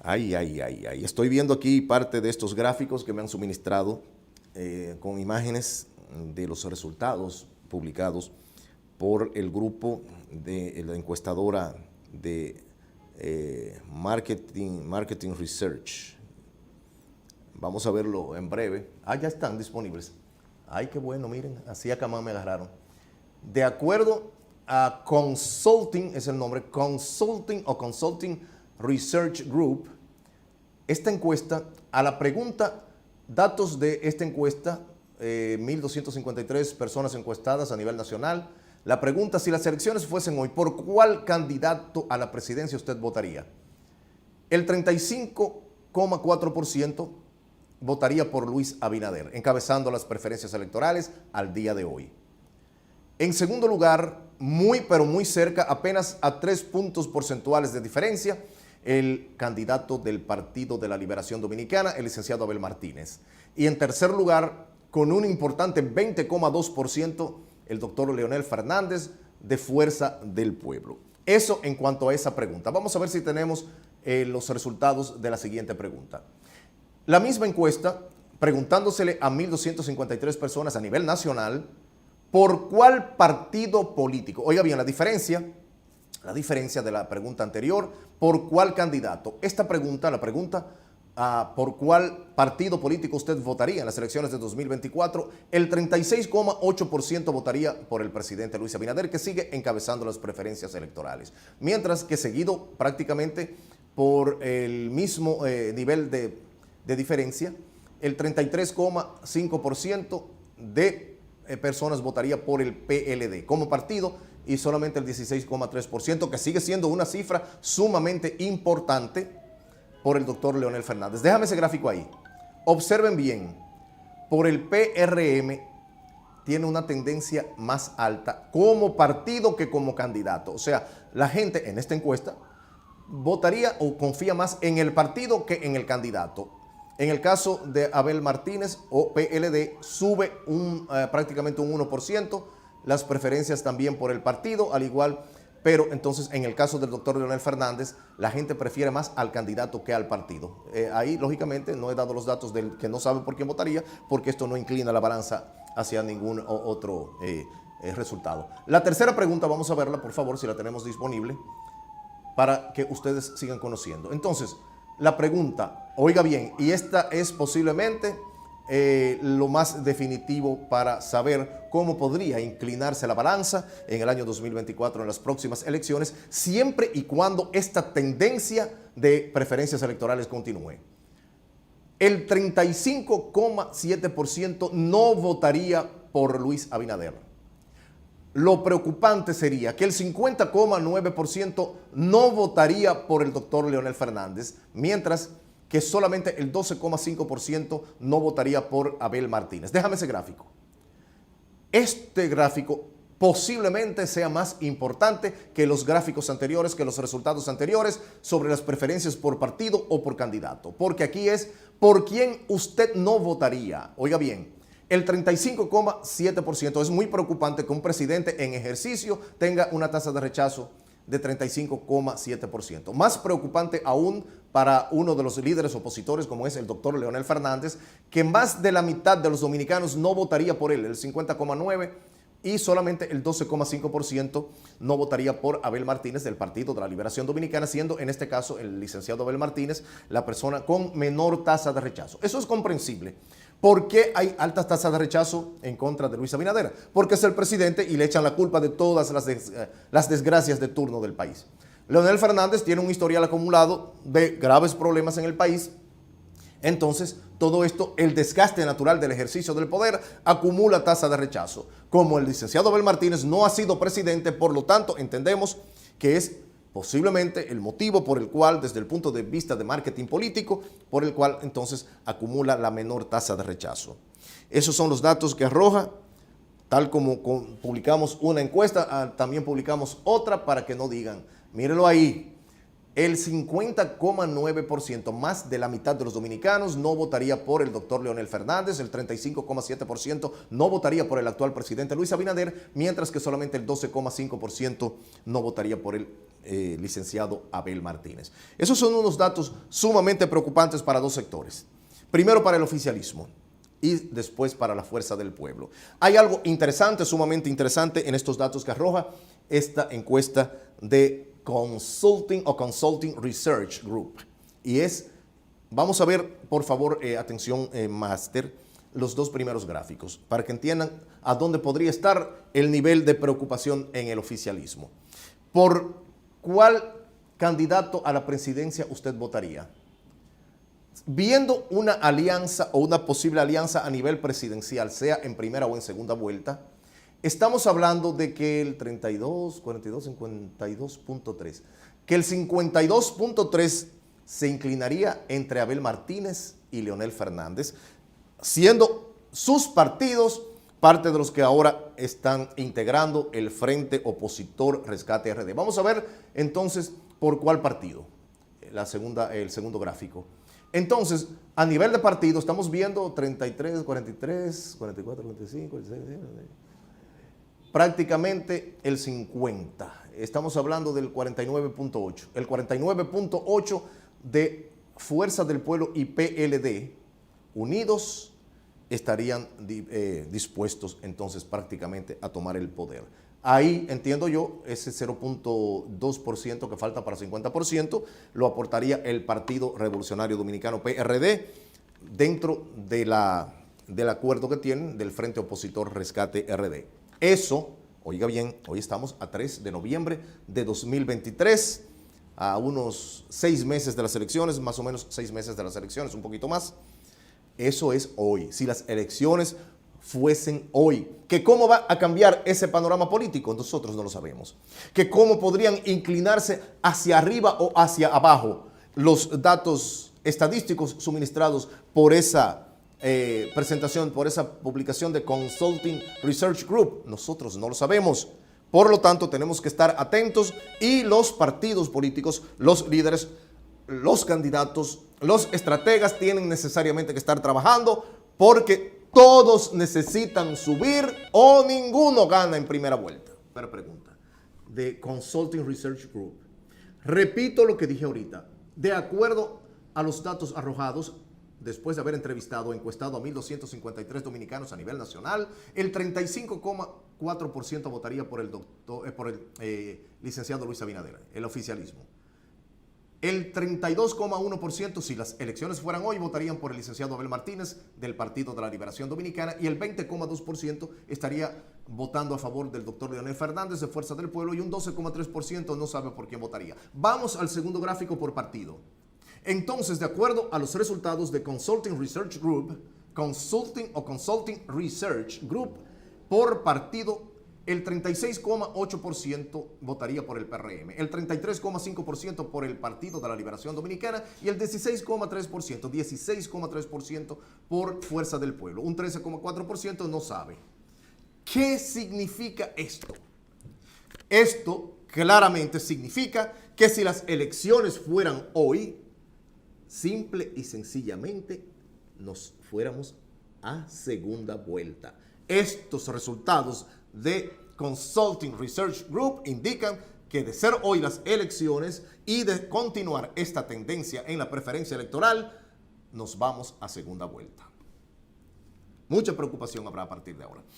Ay, ay, ay, ay. Estoy viendo aquí parte de estos gráficos que me han suministrado con imágenes de los resultados publicados por el grupo de la encuestadora de Marketing Research. Vamos a verlo en breve. Ya están disponibles. Ay, qué bueno, miren, así acá más me agarraron. De acuerdo a Consulting, es el nombre, Consulting Research Group, esta encuesta, a la pregunta, datos de esta encuesta, 1.253 personas encuestadas a nivel nacional. La pregunta, si las elecciones fuesen hoy, ¿por cuál candidato a la presidencia usted votaría? El 35,4% votaría por Luis Abinader, encabezando las preferencias electorales al día de hoy. En segundo lugar, pero muy cerca, apenas a 3 puntos porcentuales de diferencia, el candidato del Partido de la Liberación Dominicana, el licenciado Abel Martínez. Y en tercer lugar, con un importante 20,2%, el doctor Leonel Fernández, de Fuerza del Pueblo. Eso en cuanto a esa pregunta. Vamos a ver si tenemos los resultados de la siguiente pregunta. La misma encuesta, preguntándosele a 1.253 personas a nivel nacional, ¿por cuál partido político? Oiga bien, la diferencia de la pregunta anterior, ¿por cuál candidato? Esta pregunta, la pregunta ¿por cuál partido político usted votaría en las elecciones de 2024? El 36,8% votaría por el presidente Luis Abinader, que sigue encabezando las preferencias electorales. Mientras que seguido prácticamente por el mismo nivel de diferencia, el 33,5% de personas votaría por el PLD como partido y solamente el 16,3%, que sigue siendo una cifra sumamente importante, por el doctor Leonel Fernández. Déjame ese gráfico ahí. Observen bien, por el PRM tiene una tendencia más alta como partido que como candidato. O sea, la gente en esta encuesta votaría o confía más en el partido que en el candidato. En el caso de Abel Martínez o PLD sube prácticamente un 1%, las preferencias también por el partido, al igual, pero entonces en el caso del doctor Leonel Fernández, la gente prefiere más al candidato que al partido. Ahí, lógicamente, no he dado los datos del que no sabe por quién votaría, porque esto no inclina la balanza hacia ningún otro resultado. La tercera pregunta, vamos a verla, por favor, si la tenemos disponible, para que ustedes sigan conociendo. Entonces, la pregunta, oiga bien, y esta es posiblemente lo más definitivo para saber cómo podría inclinarse la balanza en el año 2024 en las próximas elecciones, siempre y cuando esta tendencia de preferencias electorales continúe. El 35,7% no votaría por Luis Abinader. Lo preocupante sería que el 50,9% no votaría por el doctor Leonel Fernández, mientras que solamente el 12,5% no votaría por Abel Martínez. Déjame ese gráfico. Este gráfico posiblemente sea más importante que los gráficos anteriores, que los resultados anteriores sobre las preferencias por partido o por candidato, porque aquí es por quién usted no votaría. Oiga bien, el 35,7%. Es muy preocupante que un presidente en ejercicio tenga una tasa de rechazo de 35,7%. Más preocupante aún para uno de los líderes opositores, como es el doctor Leonel Fernández, que más de la mitad de los dominicanos no votaría por él, el 50,9%, y solamente el 12,5% no votaría por Abel Martínez del Partido de la Liberación Dominicana, siendo en este caso el licenciado Abel Martínez la persona con menor tasa de rechazo. Eso es comprensible. ¿Por qué hay altas tasas de rechazo en contra de Luis Abinader? Porque es el presidente y le echan la culpa de todas las desgracias de turno del país. Leonel Fernández tiene un historial acumulado de graves problemas en el país. Entonces, todo esto, el desgaste natural del ejercicio del poder, acumula tasa de rechazo. Como el licenciado Abel Martínez no ha sido presidente, por lo tanto, entendemos que es posiblemente el motivo por el cual, desde el punto de vista de marketing político, por el cual entonces acumula la menor tasa de rechazo. Esos son los datos que arroja, tal como publicamos una encuesta, también publicamos otra para que no digan, mírelo ahí, El 50,9%, más de la mitad de los dominicanos, no votaría por el doctor Leonel Fernández, el 35,7% no votaría por el actual presidente Luis Abinader, mientras que solamente el 12,5% no votaría por el licenciado Abel Martínez. Esos son unos datos sumamente preocupantes para dos sectores. Primero para el oficialismo y después para la fuerza del pueblo. Hay algo interesante, sumamente interesante en estos datos que arroja esta encuesta de Consulting Research Group. Y es, vamos a ver, por favor, atención, máster, los dos primeros gráficos, para que entiendan a dónde podría estar el nivel de preocupación en el oficialismo. ¿Por cuál candidato a la presidencia usted votaría? Viendo una alianza o una posible alianza a nivel presidencial, sea en primera o en segunda vuelta, estamos hablando de que el 32, 42, 52.3, que el 52.3 se inclinaría entre Abel Martínez y Leonel Fernández, siendo sus partidos parte de los que ahora están integrando el Frente Opositor Rescate RD. Vamos a ver entonces por cuál partido, el segundo gráfico. Entonces, a nivel de partido, estamos viendo 33, 43, 44, 45, 46, prácticamente el 50. Estamos hablando del 49.8. El 49.8 de Fuerza del Pueblo y PLD, unidos, estarían dispuestos entonces prácticamente a tomar el poder. Ahí, entiendo yo, ese 0.2% que falta para 50% lo aportaría el Partido Revolucionario Dominicano, PRD, dentro del acuerdo que tienen del Frente Opositor Rescate RD. Eso, oiga bien, hoy estamos a 3 de noviembre de 2023, a unos 6 meses de las elecciones, más o menos 6 meses de las elecciones, un poquito más. Eso es hoy. Si las elecciones fuesen hoy, que cómo va a cambiar ese panorama político, nosotros no lo sabemos. Que cómo podrían inclinarse hacia arriba o hacia abajo los datos estadísticos suministrados por esa presentación, por esa publicación de Consulting Research Group, nosotros no lo sabemos. Por lo tanto, tenemos que estar atentos y los partidos políticos, los líderes, los candidatos, los estrategas tienen necesariamente que estar trabajando porque todos necesitan subir o ninguno gana en primera vuelta. Pero pregunta, de Consulting Research Group. Repito lo que dije ahorita. De acuerdo a los datos arrojados, después de haber entrevistado o encuestado a 1.253 dominicanos a nivel nacional, el 35,4% votaría por el licenciado Luis Abinader, el oficialismo. El 32,1%, si las elecciones fueran hoy, votarían por el licenciado Abel Martínez del Partido de la Liberación Dominicana y el 20,2% estaría votando a favor del doctor Leonel Fernández de Fuerza del Pueblo y un 12,3% no sabe por quién votaría. Vamos al segundo gráfico por partido. Entonces, de acuerdo a los resultados de Consulting Research Group, Consulting Research Group, por partido, el 36,8% votaría por el PRM, el 33,5% por el Partido de la Liberación Dominicana y el 16,3% por Fuerza del Pueblo. Un 13,4% no sabe. ¿Qué significa esto? Esto claramente significa que si las elecciones fueran hoy, simple y sencillamente nos fuéramos a segunda vuelta. Estos resultados de Consulting Research Group indican que de ser hoy las elecciones y de continuar esta tendencia en la preferencia electoral, nos vamos a segunda vuelta. Mucha preocupación habrá a partir de ahora.